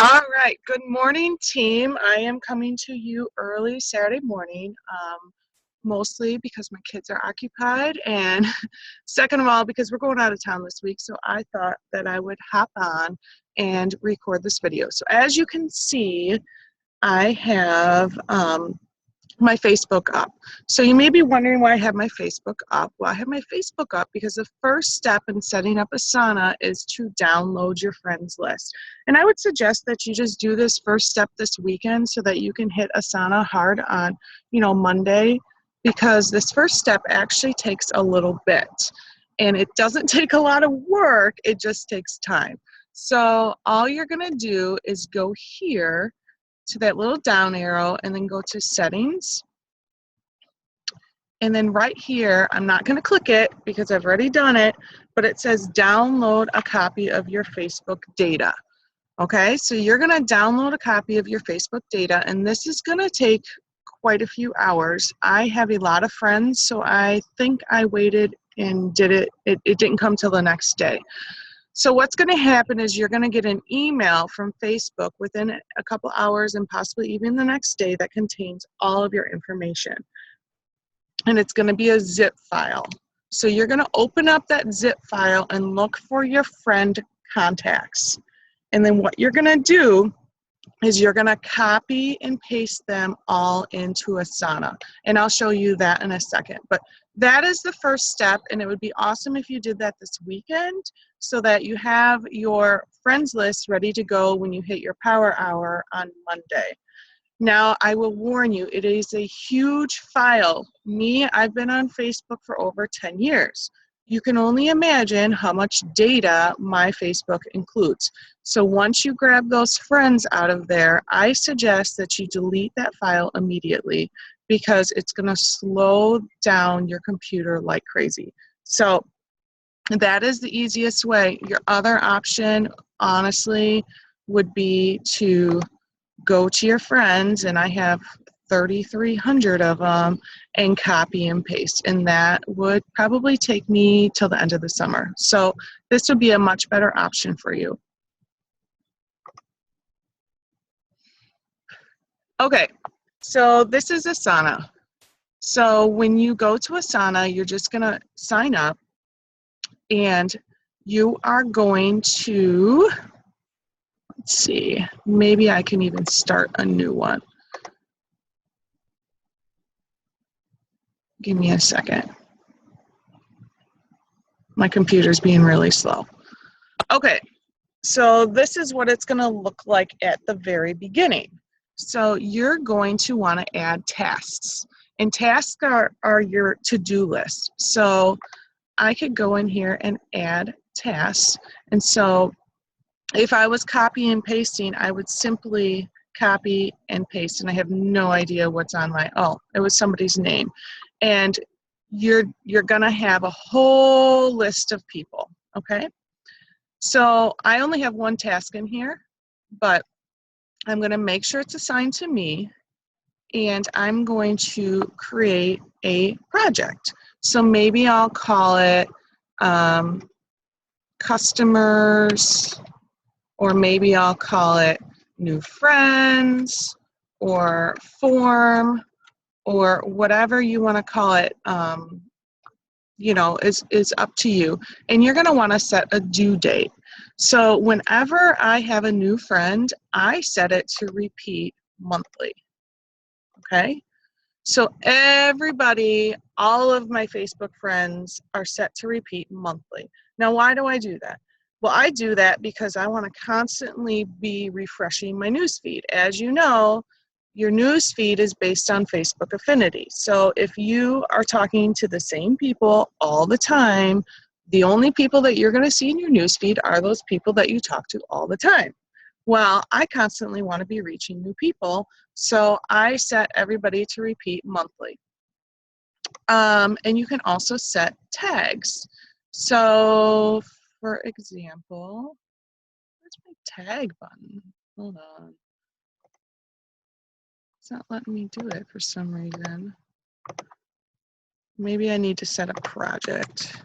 All right, good morning, team. I am coming to you early Saturday morning, mostly because my kids are occupied, and second of all, because we're going out of town this week, so I thought that I would hop on and record this video. So as you can see, I have my Facebook up. So you may be wondering why I have my Facebook up. Well, I have my Facebook up because the first step in setting up Asana is to download your friends list. And I would suggest that you just do this first step this weekend so that you can hit Asana hard on, Monday, because this first step actually takes a little bit. And it doesn't take a lot of work, it just takes time. So all you're gonna do is go here to that little down arrow and then go to settings. And then right here, I'm not going to click it because I've already done it, but it says download a copy of your Facebook data. Okay, so you're going to download a copy of your Facebook data, and this is going to take quite a few hours. I have a lot of friends, so I think I waited and did it. It didn't come till the next day. So what's going to happen is you're going to get an email from Facebook within a couple hours and possibly even the next day that contains all of your information. And it's going to be a zip file. So you're going to open up that zip file and look for your friend contacts. And then what you're going to do is you're going to copy and paste them all into Asana. And I'll show you that in a second. But that is the first step, and it would be awesome if you did that this weekend so that you have your friends list ready to go when you hit your power hour on Monday. Now, I will warn you, it is a huge file. I've been on Facebook for over 10 years. You can only imagine how much data my Facebook includes. So once you grab those friends out of there, I suggest that you delete that file immediately because it's going to slow down your computer like crazy. So that is the easiest way. Your other option, honestly, would be to go to your friends, and I have 3,300 of them, and copy and paste. And that would probably take me till the end of the summer. So this would be a much better option for you. Okay, so this is Asana. So when you go to Asana, you're just going to sign up, and you are going to, let's see, maybe I can even start a new one. Give me a second. My computer's being really slow. Okay, so this is what it's going to look like at the very beginning. So you're going to want to add tasks. And tasks are your to-do list. So I could go in here and add tasks. And so if I was copying and pasting, I would simply copy and paste. And I have no idea what's on it was somebody's name. And you're going to have a whole list of people, okay? So I only have one task in here, but I'm going to make sure it's assigned to me, and I'm going to create a project. So maybe I'll call it customers, or maybe I'll call it new friends, or form, or whatever you want to call it. Is up to you. And you're going to want to set a due date. So whenever I have a new friend, I set it to repeat monthly. Okay? So everybody, all of my Facebook friends are set to repeat monthly. Now, why do I do that? Well, I do that because I want to constantly be refreshing my newsfeed. As you know, your news feed is based on Facebook affinity. So if you are talking to the same people all the time, the only people that you're going to see in your news feed are those people that you talk to all the time. Well, I constantly want to be reaching new people, so I set everybody to repeat monthly. And you can also set tags. So, for example, where's my tag button? Hold on. It's not letting me do it for some reason. Maybe I need to set a project.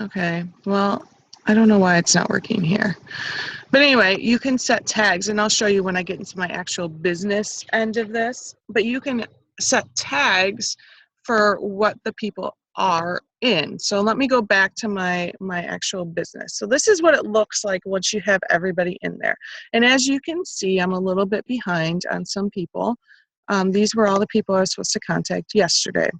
Okay, well, I don't know why it's not working here. But anyway, you can set tags, and I'll show you when I get into my actual business end of this. But you can set tags for what the people are in. So let me go back to my actual business. So this is what it looks like once you have everybody in there. And as you can see, I'm a little bit behind on some people. These were all the people I was supposed to contact yesterday.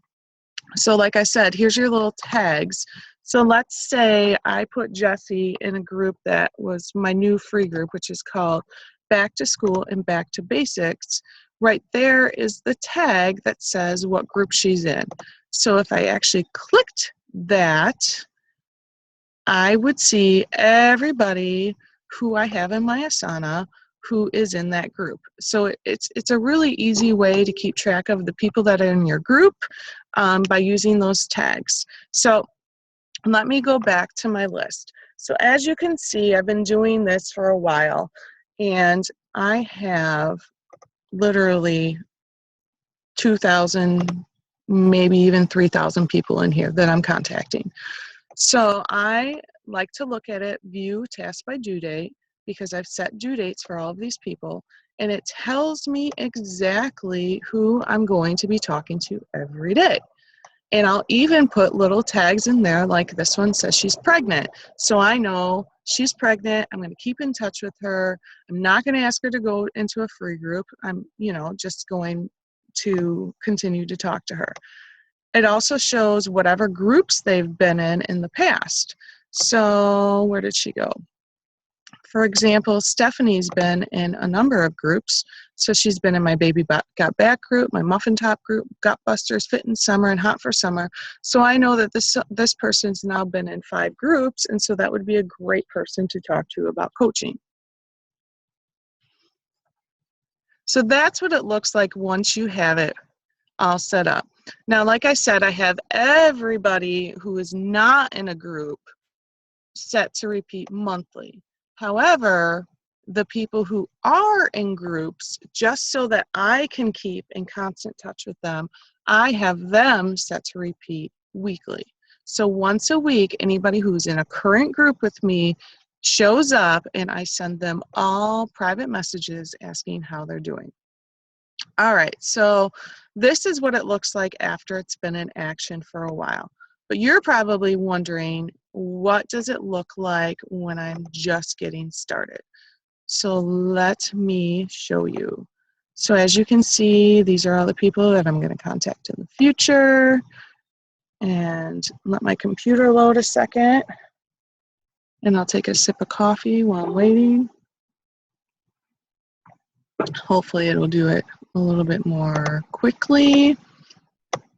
So like I said, here's your little tags. So let's say I put Jessie in a group that was my new free group, which is called Back to School and Back to Basics. Right there is the tag that says what group she's in. So if I actually clicked that, I would see everybody who I have in my Asana who is in that group. So it's a really easy way to keep track of the people that are in your group by using those tags. So let me go back to my list. So as you can see, I've been doing this for a while, and I have literally 2,000, maybe even 3,000 people in here that I'm contacting. So I like to look at it, view task by due date, because I've set due dates for all of these people, and it tells me exactly who I'm going to be talking to every day. And I'll even put little tags in there, like this one says she's pregnant. So I know she's pregnant. I'm going to keep in touch with her. I'm not going to ask her to go into a free group. I'm, just going to continue to talk to her. It also shows whatever groups they've been in the past. So where did she go? For example, Stephanie's been in a number of groups. So she's been in my Baby Got Back group, my Muffin Top group, Gut Busters, Fit in Summer, and Hot for Summer. So I know that this person's now been in 5 groups, and so that would be a great person to talk to about coaching. So that's what it looks like once you have it all set up. Now, like I said, I have everybody who is not in a group set to repeat monthly. However, the people who are in groups, just so that I can keep in constant touch with them, I have them set to repeat weekly. So once a week, anybody who's in a current group with me shows up, and I send them all private messages asking how they're doing. All right, so this is what it looks like after it's been in action for a while. But you're probably wondering, what does it look like when I'm just getting started? So let me show you. So as you can see, these are all the people that I'm going to contact in the future. And let my computer load a second. And I'll take a sip of coffee while I'm waiting. Hopefully it'll do it a little bit more quickly.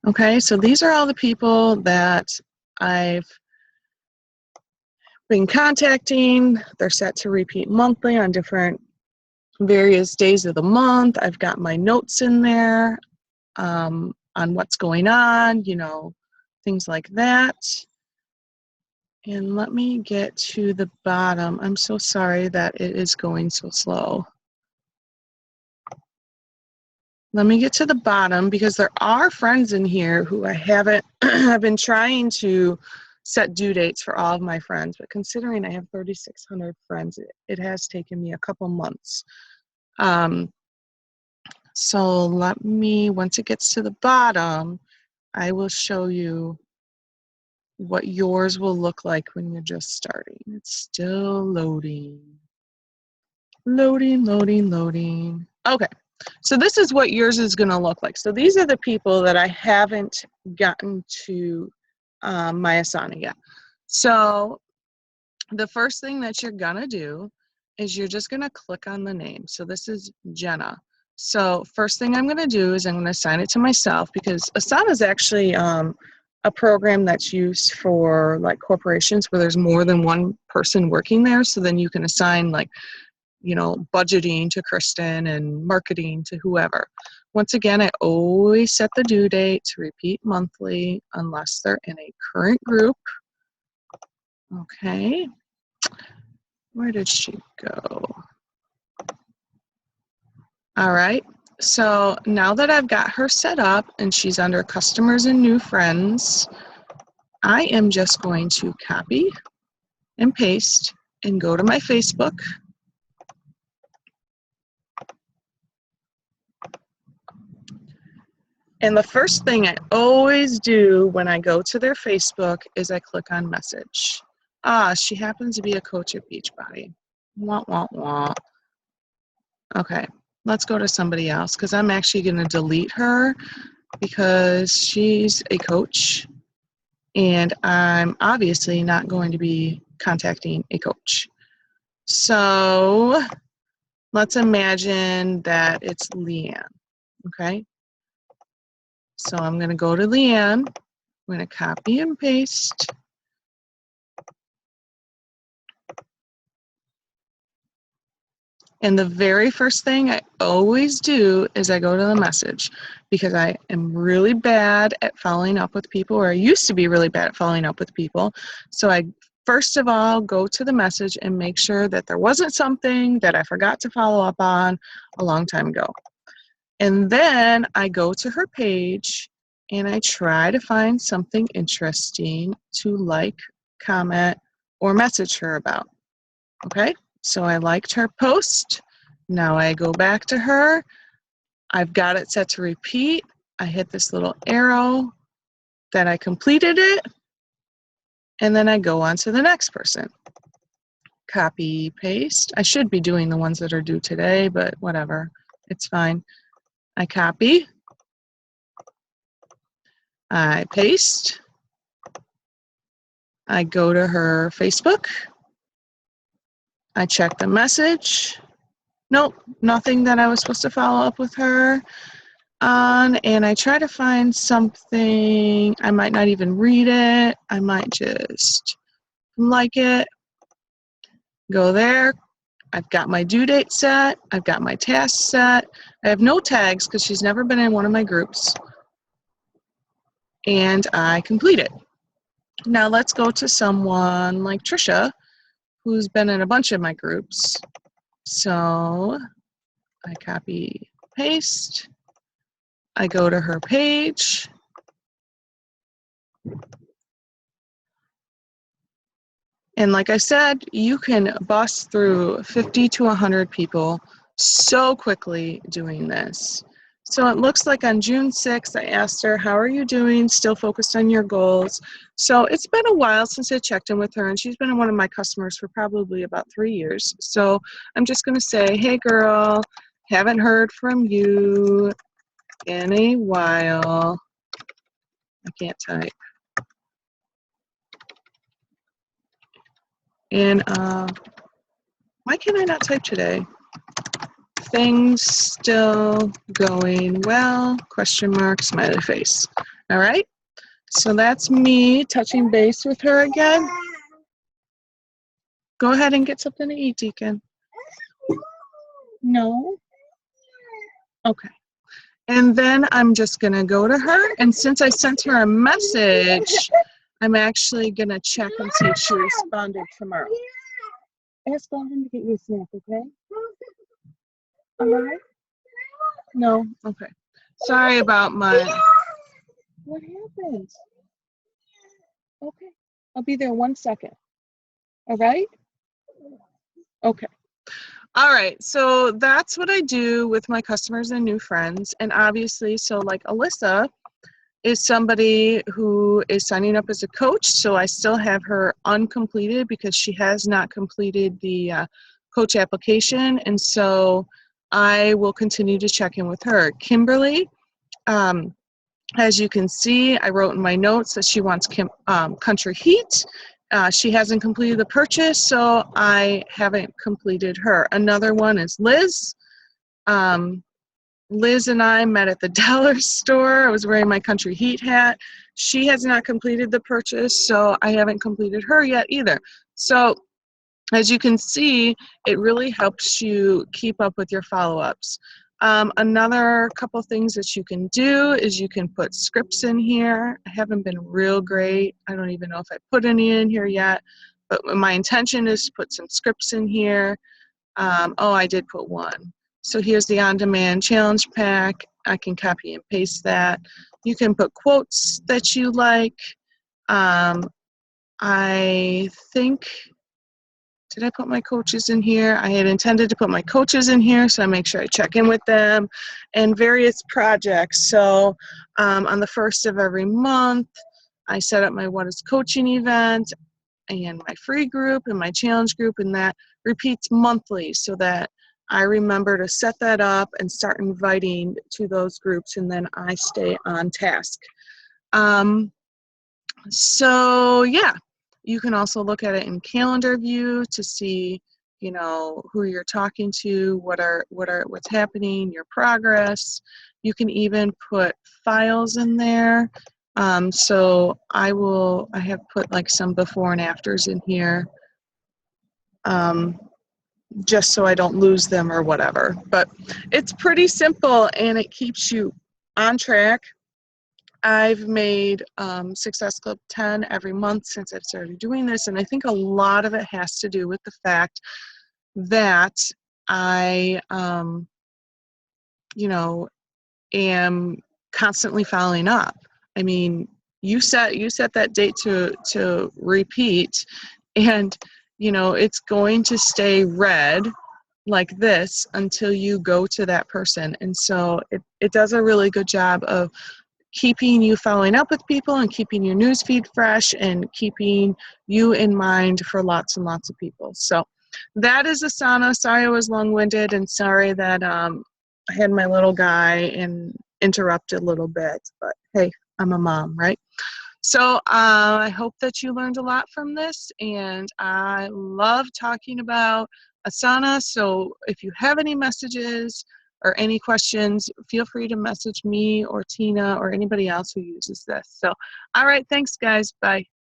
Okay, so these are all the people that I've been contacting. They're set to repeat monthly on different various days of the month. I've got my notes in there on what's going on, things like that. And let me get to the bottom. I'm so sorry that it is going so slow. Let me get to the bottom, because there are friends in here who I haven't, I've been trying to set due dates for all of my friends, but considering I have 3,600 friends, it has taken me a couple months. So let me, once it gets to the bottom, I will show you what yours will look like when you're just starting. It's still loading. Loading. Okay. So this is what yours is going to look like. So these are the people that I haven't gotten to my Asana yet. So the first thing that you're going to do is you're just going to click on the name. So this is Jenna. So first thing I'm going to do is I'm going to assign it to myself, because Asana is actually a program that's used for like corporations where there's more than one person working there. So then you can assign like, budgeting to Kristen and marketing to whoever. Once again, I always set the due date to repeat monthly unless they're in a current group. Okay. Where did she go? All right. So now that I've got her set up and she's under customers and new friends, I am just going to copy and paste and go to my Facebook. And the first thing I always do when I go to their Facebook is I click on message. Ah, she happens to be a coach at Beachbody. Wah, wah, wah. Okay, let's go to somebody else because I'm actually going to delete her because she's a coach and I'm obviously not going to be contacting a coach. So let's imagine that it's Leanne, okay? So I'm going to go to Leanne. I'm going to copy and paste. And the very first thing I always do is I go to the message because I am really bad at following up with people, or I used to be really bad at following up with people. So I first of all go to the message and make sure that there wasn't something that I forgot to follow up on a long time ago. And then I go to her page and I try to find something interesting to like, comment, or message her about. Okay? So I liked her post. Now I go back to her. I've got it set to repeat. I hit this little arrow that I completed it. And then I go on to the next person. Copy, paste. I should be doing the ones that are due today, but whatever. It's fine. I copy. I paste. I go to her Facebook. I check the message. Nope, nothing that I was supposed to follow up with her on. And I try to find something. I might not even read it. I might just like it. Go there. I've got my due date set. I've got my task set. I have no tags because she's never been in one of my groups. And I complete it. Now let's go to someone like Trisha, who's been in a bunch of my groups. So I copy, paste. I go to her page. And like I said, you can bust through 50 to 100 people so quickly doing this. So it looks like on June 6th, I asked her, how are you doing? Still focused on your goals. So it's been a while since I checked in with her, and she's been one of my customers for probably about 3 years. So I'm just going to say, hey girl, haven't heard from you in a while. I can't type. And why can I not type today? Things still going well, question mark, smiley face. All right, so that's me touching base with her again. Go ahead and get something to eat, Deacon. No? Okay. And then I'm just going to go to her, and since I sent her a message, I'm actually going to check and see if she responded tomorrow. Ask Gordon to get you a snack, okay? All right? No? Okay. Sorry about my... What happened? Okay. I'll be there 1 second. All right? Okay. All right. So that's what I do with my customers and new friends. And obviously, so like Alyssa is somebody who is signing up as a coach. So I still have her uncompleted because she has not completed the coach application. And so I will continue to check in with her. Kimberly, as you can see, I wrote in my notes that she wants Country Heat. She hasn't completed the purchase, so I haven't completed her. Another one is Liz. Liz and I met at the dollar store. I was wearing my Country Heat hat. She has not completed the purchase, so I haven't completed her yet either. So as you can see, it really helps you keep up with your follow-ups. Another couple things that you can do is you can put scripts in here. I haven't been real great. I don't even know if I put any in here yet, but my intention is to put some scripts in here. Oh, I did put one. So here's the on-demand challenge pack. I can copy and paste that. You can put quotes that you like. I think did I put my coaches in here? I had intended to put my coaches in here, so I make sure I check in with them, and various projects. So on the 1st of every month, I set up my What is Coaching event and my free group and my challenge group, and that repeats monthly so that I remember to set that up and start inviting to those groups, and then I stay on task. So yeah, you can also look at it in calendar view to see, you know, who you're talking to, what's happening, your progress. You can even put files in there. So I have put like some before and afters in here, just so I don't lose them or whatever. But it's pretty simple and it keeps you on track. I've made Success Club 10 every month since I've started doing this, and I think a lot of it has to do with the fact that I, you know, am constantly following up. I mean, you set that date to repeat, and you know it's going to stay red like this until you go to that person, and so it does a really good job of keeping you following up with people and keeping your news feed fresh and keeping you in mind for lots and lots of people. So that is Asana. Sorry I was long-winded, and sorry that I had my little guy and interrupted a little bit, but hey, I'm a mom, right? So I hope that you learned a lot from this, and I love talking about Asana. So if you have any messages or any questions, feel free to message me or Tina or anybody else who uses this. So, all right, thanks guys, bye.